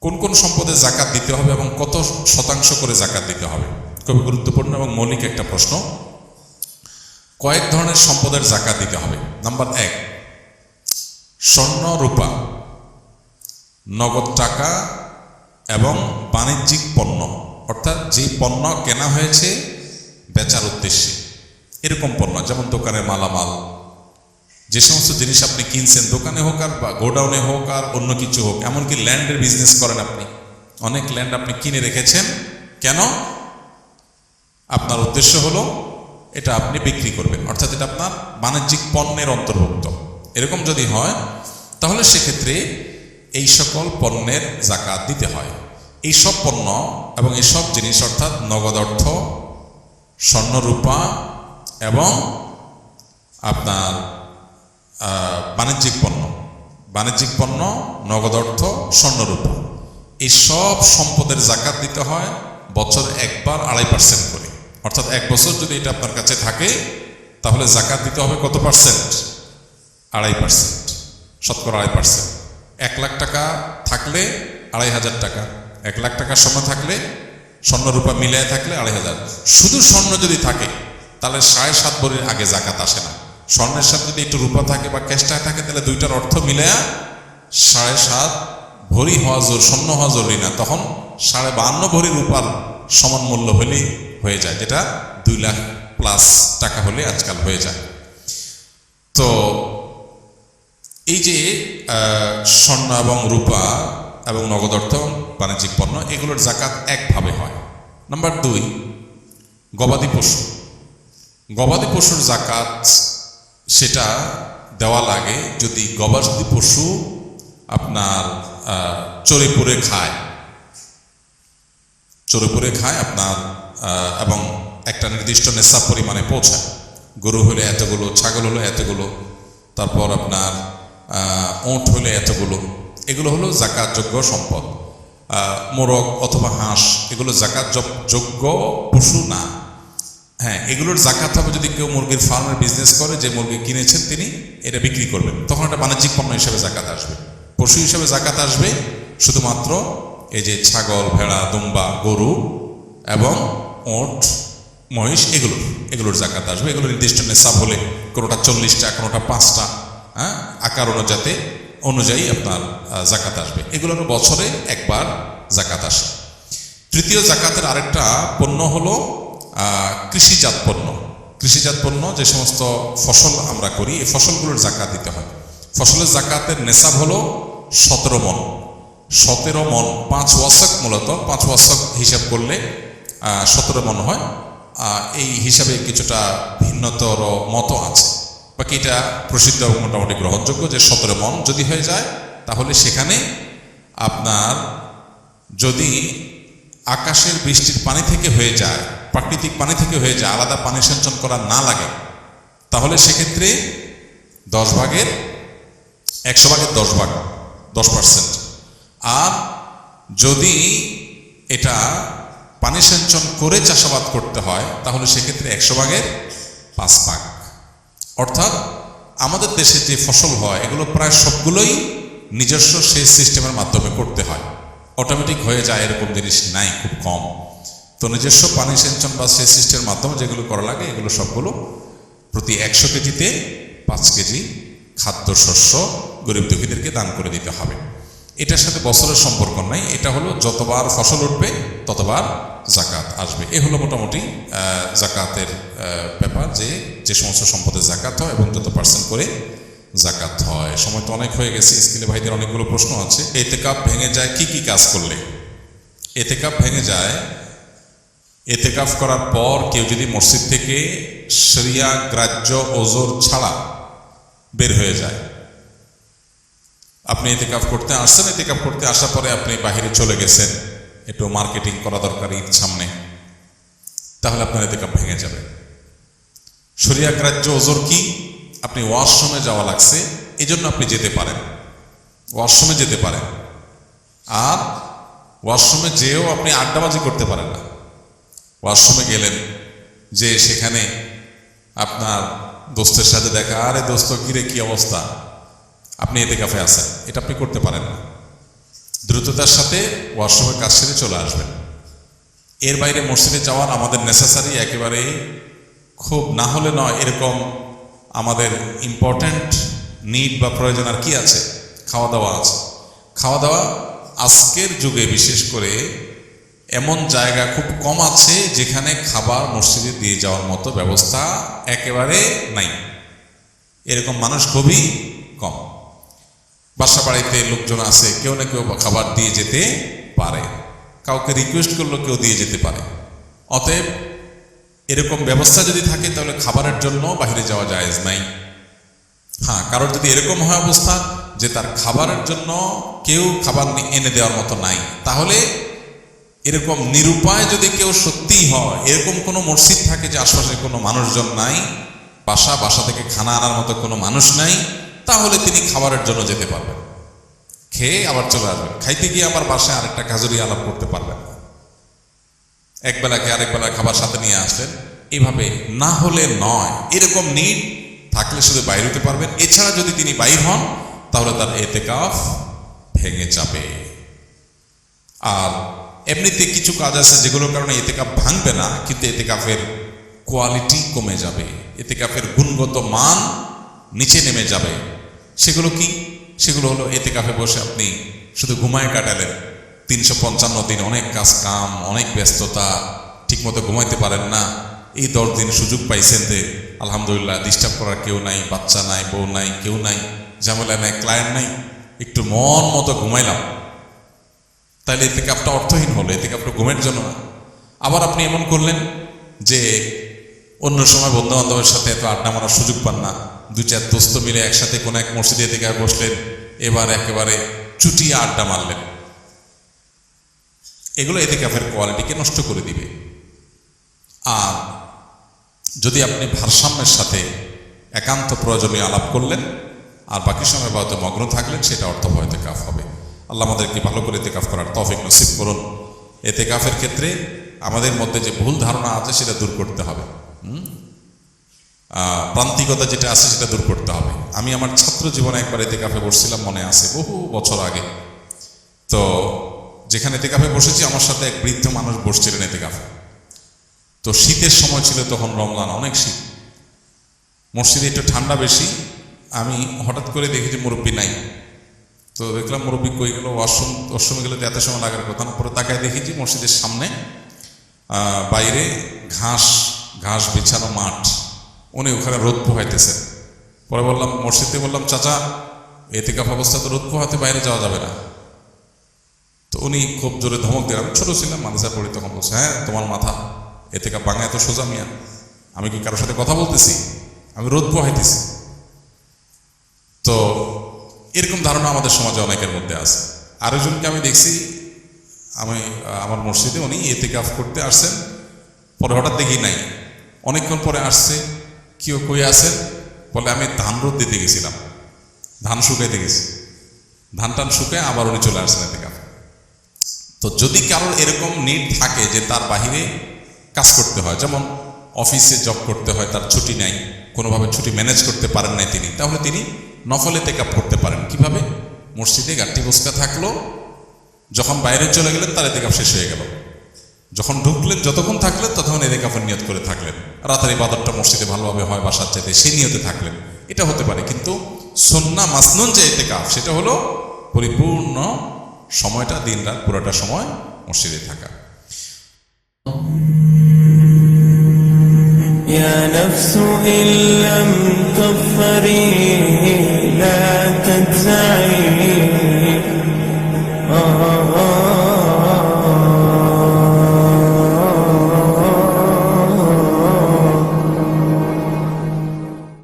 কোন কোন সম্পদে জাকাত দিতে হবে এবং কত শতাংশ করে জাকাত দিতে হবে, খুবই গুরুত্বপূর্ণ এবং মৌলিক একটা প্রশ্ন। কয়েক ধরনের সম্পদের জাকাত দিতে হবে। নাম্বার 1, স্বর্ণ রূপা, নগদ টাকা এবং বাণিজ্যিক পণ্য, অর্থাৎ যে পণ্য কেনা হয়েছে বেচার উদ্দেশ্যে, এরকম পণ্য, যেমন দোকানের মালামাল, যে সমস্ত জিনিস আপনি কিনছেন দোকানে হোক আর বা গোডাউনে হোক আর অন্য কিছু হোক, এমনকি ল্যান্ডের বিজনেস করেন আপনি, অনেক ল্যান্ড আপনি কিনে রেখেছেন, কেন? আপনার উদ্দেশ্য হলো এটা আপনি বিক্রি করবেন, অর্থাৎ এটা আপনার বাণিজ্যিক পণ্যের অন্তর্ভুক্ত। এরকম যদি হয় তাহলে সেক্ষেত্রে এই সকল পণ্যের জাকাত দিতে হয়। এই সব পণ্য এবং এই সব জিনিস, অর্থাৎ নগদ অর্থ, স্বর্ণরূপা এবং আপনার বাণিজ্যিক পণ্য, নগদ অর্থ, স্বর্ণরূপা, এই সব সম্পদের জাকাত দিতে হয় বছর একবার 2.5% করে। অর্থাৎ 1 বছর যদি এটা আপনার কাছে থাকে তাহলে জাকাত দিতে হবে কত পার্সেন্ট? 2.5%, শতকরা 2.5%। 1 লাখ টাকা থাকলে 2,500 টাকা, 1 লাখ টাকার স্বর্ণ থাকলে, স্বর্ণরূপা মিলিয়ে থাকলে 2,500। শুধু স্বর্ণ যদি থাকে তাহলে 7.5 ভরির আগে জাকাত আসে না। স্বর্ণের সাথে যদি একটু রূপা থাকে বা ক্যাশটা থাকে তাহলে দুইটার অর্থ মিলায়া 7.5 ভরি হওয়া স্বর্ণ হওয়া জরুরি না, তখন 52.5 ভরি রূপার সমান মূল্য হলেই হয়ে যায়, যেটা 2 লাখ প্লাস টাকা হলে আজকাল হয়ে যায়। তো এই যে স্বর্ণ এবং রূপা এবং নগদ অর্থ, বাণিজ্যিক পণ্য, এগুলোর জাকাত একভাবে হয়। নাম্বার 2, গবাদি পশু। গবাদি পশুর জাকাত সেটা দেওয়া লাগে যদি গবাদি পশু আপনার চরে পুরে খায় আপনার এবং একটা নির্দিষ্ট নেশা পরিমাণে পৌঁছায়। গরু হলে এতগুলো, ছাগল হলো এতগুলো, তারপর আপনার ওঁট হলে এতগুলো, এগুলো হলো জাকাতযোগ্য সম্পদ। মোরগ অথবা হাঁস, এগুলো জাকাতযোগ্য পশু না। হ্যাঁ, এগুলোর জাকাত হবে যদি কেউ মুরগির ফার্মের বিজনেস করে, যে মুরগি কিনেছেন তিনি এটা বিক্রি করবেন, তখন এটা বাণিজ্যিক পণ্য হিসেবে জাকাত আসবে। পশু হিসেবে জাকাত আসবে শুধুমাত্র এই যে ছাগল, ভেড়া, দুম্বা, গরু এবং ওঁট, মহিষ, এগুলোর জাকাত আসবে। এগুলো নির্দিষ্ট নেশাব হলে, কোনোটা 40টা, কোনোটা 5টা, আকার অনুযায়ী আপনার জাকাত আসবে। এগুলোর বছরে একবার জাকাত আসে। তৃতীয় জাকাতের আরেকটা পণ্য হলো কৃষিজাত পণ্য। যে সমস্ত ফসল আমরা করি, এই ফসলগুলোর জাকাত দিতে হয়। ফসলের জাকাতের নেশাব হলো 17 মণ। 5 ওয়াসক, মূলত 5 ওয়াসক হিসাব করলে 17 মণ হয়। এই হিসাবে কিছুটা ভিন্নতর মত আছে, বাকি এটা প্রসিদ্ধ এবং মোটামুটি গ্রহণযোগ্য যে 17 মণ যদি হয়ে যায় তাহলে সেখানে আপনার যদি আকাশের বৃষ্টির পানি থেকে হয়ে যায়, প্রাকৃতিক পানি থেকে হয়ে যায়, আলাদা পানি সেচন করা না লাগে, তাহলে সেক্ষেত্রে 100 ভাগের 10%। আর যদি এটা পানি সেচন করে চাষাবাদ করতে হয় তাহলে সেক্ষেত্রে 100 ভাগের 5 ভাগ। অর্থাৎ আমাদের দেশে যে ফসল হয় এগুলো প্রায় সবগুলোই নিজস্ব সেচ সিস্টেমের মাধ্যমে করতে হয়, অটোমেটিক হয়ে যায় এরকম জিনিস নাই, খুব কম। তো নিজস্ব পানি সেচন বা সেচ সিস্টেমের মাধ্যমে যেগুলো করা লাগে এগুলো সবগুলো প্রতি 100 কেজিতে 5 কেজি খাদ্যশস্য গরিব দুঃখীদেরকে দান করে দিতে হবে। এটার সাথে বছরের সম্পর্ক নাই, এটা হলো যতবার ফসল উঠবে ততবার জাকাত আসবে। এ হলো মোটামুটি জাকাতের ব্যাপার, যে সমস্ত সম্পদের জাকাত হয় এবং যত % করে জাকাত হয়। সময় তো অনেক হয়ে গেছে, স্কুলে ভাইদের অনেকগুলো প্রশ্ন আছে। এতেকাফ ভেঙে যায় কি কাজ করলে? এতেকাফ ভেঙে যায় এতেকাফ করার পর কেউ যদি মসজিদ থেকে শরিয়া গ্রাহ্য ওজর ছাড়া বের হয়ে যায়। আপনি এতেকাফ করতে আসছেন, এতেকাফ করতে আসার পরে আপনি বাহিরে চলে গেছেন, একটু মার্কেটিং করা দরকার ঈদ সামনে, তাহলে আপনার এতেকাফ ভেঙে যাবে। শরিয়া গ্রাহ্য ওজর কি? আপনি ওয়াশরুমে যাওয়া লাগছে, এই জন্য আপনি যেতে পারেন, ওয়াশরুমে যেতে পারেন। আর ওয়াশরুমে যেও আপনি আড্ডাবাজি করতে পারেন না। ওয়াশরুমে গেলেন, যে সেখানে আপনার দোস্তের সাথে দেখা, আরে দোস্ত কিরে কি অবস্থা, আপনি এতেকাফে আছেন, এটা আপনি করতে পারেন না। দ্রুততার সাথে ওয়াশরুমের কাজ সেরে চলে আসবেন। এর বাইরে মসজিদে যাওয়ার আমাদের নেসেসারি একেবারে খুব না হলে নয় এরকম আমাদের ইম্পর্ট্যান্ট নিড বা প্রয়োজন আর কি আছে? খাওয়া দাওয়া আছে। খাওয়া দাওয়া আজকের যুগে বিশেষ করে এমন জায়গা খুব কম আছে যেখানে খাবার মসজিদে দিয়ে যাওয়ার মতো ব্যবস্থা একেবারে নাই। এরকম মানুষ খুবই কম। বাসা বাড়িতে লোকজন আছে, কেউ না কেউ খাবার দিয়ে যেতে পারে, কাউকে রিকোয়েস্ট করলেও কেউ দিয়ে যেতে পারে। অতএব এরকম ব্যবস্থা যদি থাকে তাহলে খাবারের জন্য বাইরে যাওয়া জায়েজ নাই। হ্যাঁ, কারোর যদি এরকম হয় অবস্থা যে তার খাবারের জন্য কেউ খাবার এনে দেওয়ার মতো নাই, তাহলে এরকম নিরুপায় যদি কেউ সত্যিই হয়, এরকম কোনো মসজিদ থাকে যে আশপাশে কোনো মানুষজন নাই, বাসা থেকে খানা আনার মতো কোনো মানুষ নাই, তাহলে তিনি খাবারের জন্য যেতে পারবেন, খেয়ে আবার চলে আসবেন। খাইতে গিয়ে আবার বাসায় আরেকটা কাজুরি আলাপ করতে পারবেন, একবেলাকে আরেকবেলা খাবার সাথে নিয়ে আসলেন। এইভাবে না হলে নয়, এরকম নিড থাকলে শুধু বাইরে হতে পারবেন। এছাড়া যদি তিনি বাইর হন তাহলে তার এতেকাফ ভেঙে যাবে। আর এমনিতে কিছু কাজ আছে যেগুলোর কারণে এতেকাফ ভাঙবে না, কিন্তু এতেকাফের কোয়ালিটি কমে যাবে, এতেকাফের গুণগত মান নিচে নেমে যাবে। সেগুলো কি? সেগুলো হলো এতেকাফে বসে আপনি শুধু ঘুমায় কাটালেন 355 দিন, অনেক কাজ কাম, অনেক ব্যস্ততা, ঠিকমতো ঘুমাইতে পারেন না। এই 10 দিন সুযোগ পাইছেন যে আলহামদুলিল্লাহ ডিস্টার্ব করার কেউ নাই, বাচ্চা নাই, বউ নাই, কেউ নাই, ঝামেলা নাই, ক্লায়েন্ট নাই, একটু মন মতো ঘুমাইলাম, তাহলে এতেকাফটা অর্থহীন হলো, এতেকাফটা ঘুমের জন্য না। আবার আপনি এমন করলেন যে অন্য সময় বন্ধু বান্ধবের সাথে এত আড্ডা মারার সুযোগ পান না, 2-4 দোস্ত মিলে একসাথে কোনো এক মসজিদে এতেকাফে বসলেন, এবার একেবারে চুটিয়ে আড্ডা মারলেন। এগুলো এতেকাফের কোয়ালিটিকে নষ্ট করে দিবে। আর যদি আপনি ভারসাম্যের সাথে একান্ত প্রয়োজনীয় আলাপ করলেন আর বাকি সময় হয়তো মগ্ন থাকলেন, সেটা অর্থবহ এতেকাফ হবে। আল্লাহ আমাদেরকে ভালো করে এতেকাফ করার তৌফিক নসিব করুন। এতেকাফের ক্ষেত্রে আমাদের মধ্যে যে ভুল ধারণা আছে সেটা দূর করতে হবে, প্রান্তিকতা যেটা আছে সেটা দূর করতে হবে। আমি আমার ছাত্র জীবনে একবার এতেকাফে বসছিলাম, মনে আছে, বহু বছর আগে। তো যেখানে এতেকাফে বসেছি আমার সাথে এক বৃদ্ধ মানুষ বসছিলেন এতেকাফে। তো শীতের সময় ছিল তখন, রমজান, অনেক শীত, মসজিদে একটু ঠান্ডা বেশি। আমি হঠাৎ করে দেখি যে মুরব্বী নাই। তো দেখলাম মুরব্বী কই গেল, ওয়াশরুমে গেলে তো এত সময় লাগার কথা না। পরে তাকায় দেখি যে মসজিদের সামনে বাইরে ঘাস বিছানো মাঠ, উনি ওখানে রোদ পোহাইতেছেন। পরে বললাম, মসজিদে বললাম, চাচা এতেকাফ অবস্থা তো রোদ পোহাতে বাইরে যাওয়া যাবে না। তো উনি খুব জোরে ধমক দিলেন। আমি ছোট ছিলাম, মাদ্রাসা পড়ি তখন। বলছে, হ্যাঁ তোমার মাথা এতেকাফ ভাঙা এত সোজা মিয়া? আমি কি কারোর সাথে কথা বলতেছি? আমি রোদ পোহাইতেছি। তো এরকম ধারণা আমাদের সমাজে অনেকের মধ্যে আছে। আরেকজনকে আমি দেখছি, আমার মসজিদে উনি এতেকাফ করতে আসছেন, পরে হঠাৎ দেখি নাই, অনেকক্ষণ পরে আসছে। কেউ কই আসেন? বলে আমি ধান রোদ দিতে গেছিলাম, ধান শুকাইতে গেছি। ধান টান শুকায় আবার উনি চলে আসছেন এতেকাফ। তো যদি কারোর এরকম নিড থাকে যে তার বাহিরে কাজ করতে হয়, যেমন অফিসে জব করতে হয়, তার ছুটি নাই, কোনোভাবে ছুটি ম্যানেজ করতে পারেন নাই তিনি, তাহলে তিনি নফল এতেকাফ করতে পারেন। কিভাবে? মসজিদে গাঠি বসকা থাকলো, যখন বাইরে চলে গেলেন তার এতেকাফ শেষ হয়ে গেল। যখন ঢুকলেন, যতক্ষণ থাকলেন ততক্ষণ এতেকাফের নিয়ত করে থাকলেন। রাতের ইবাদতটা মসজিদে ভালোভাবে হয় বাসার চাইতে, সেই নিয়তে থাকলেন, এটা হতে পারে। কিন্তু সুন্নাহ মাসনুন যে এতেকাফ, সেটা হলো পরিপূর্ণ সময়টা, দিন রাত পুরোটা সময় মসজিদে থাকা। يا نفس إن لم تظفري لا